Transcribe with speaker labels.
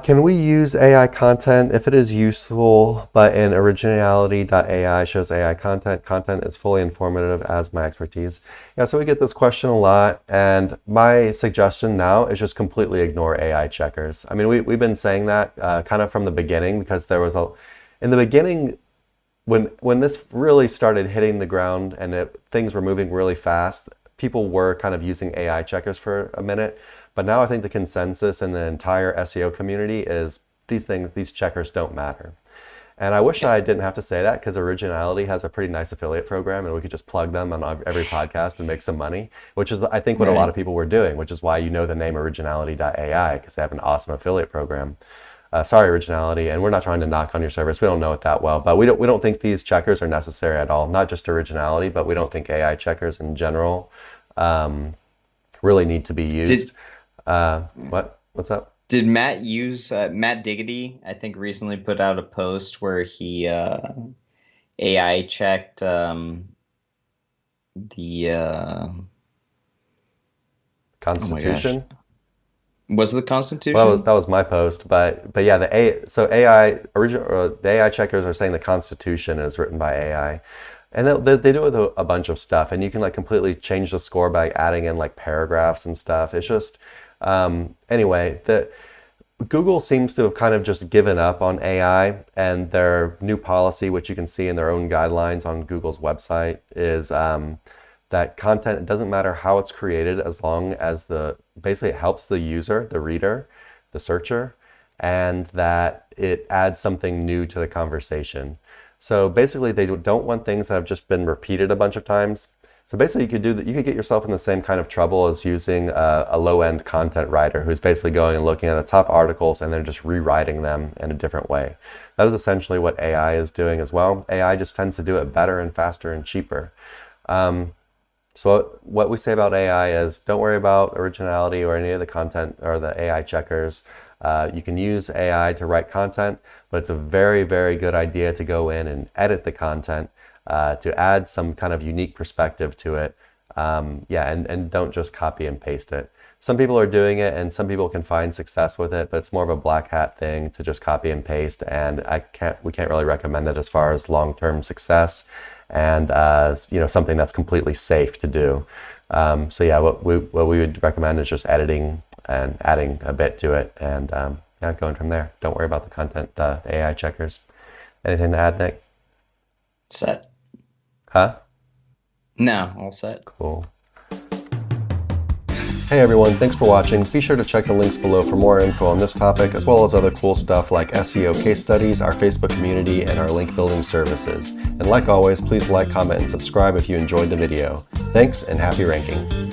Speaker 1: Can we use AI content if it is useful, but in Originality.ai shows AI content? Content is fully informative as my expertise. Yeah, so we get this question a lot, and my suggestion now is just completely ignore AI checkers. I mean, we've been saying that kind of from the beginning, because there was in the beginning, when this really started hitting the ground and things were moving really fast, people were kind of using AI checkers for a minute. But now I think the consensus in the entire SEO community is these checkers don't matter. And I wish I didn't have to say that, because Originality has a pretty nice affiliate program and we could just plug them on every podcast and make some money, which is, I think, what a lot of people were doing, which is why you know the name Originality.ai, because they have an awesome affiliate program. Sorry, Originality, and we're not trying to knock on your service. We don't know it that well, but we don't think these checkers are necessary at all. Not just Originality, but we don't think AI checkers in general really need to be used. What's up?
Speaker 2: Did Matt use Matt Diggity? I think recently put out a post where he AI checked the
Speaker 1: Constitution.
Speaker 2: Oh was it the Constitution?
Speaker 1: Well, that was my post, but yeah, the AI checkers are saying the Constitution is written by AI. And they do it with a bunch of stuff, and you can like completely change the score by adding in like paragraphs and stuff. It's just, anyway, Google seems to have kind of just given up on AI, and their new policy, which you can see in their own guidelines on Google's website, is that content, it doesn't matter how it's created, as long as basically it helps the user, the reader, the searcher, and that it adds something new to the conversation. So basically, they don't want things that have just been repeated a bunch of times. So basically, you could do that. You could get yourself in the same kind of trouble as using a low-end content writer who's basically going and looking at the top articles and then just rewriting them in a different way. That is essentially what AI is doing as well. AI just tends to do it better and faster and cheaper. So what we say about AI is, don't worry about Originality or any of the content or the AI checkers. You can use AI to write content, but it's a very, very good idea to go in and edit the content to add some kind of unique perspective to it. And don't just copy and paste it. Some people are doing it, and some people can find success with it, but it's more of a black hat thing to just copy and paste, and we can't really recommend it as far as long-term success and something that's completely safe to do. What we would recommend is just editing and adding a bit to it, and going from there. Don't worry about the content, the AI checkers. Anything to add, Nick?
Speaker 2: Set.
Speaker 1: Huh?
Speaker 2: No, all set.
Speaker 1: Cool. Hey everyone, thanks for watching. Be sure to check the links below for more info on this topic, as well as other cool stuff like SEO case studies, our Facebook community, and our link building services. And like always, please like, comment, and subscribe if you enjoyed the video. Thanks, and happy ranking.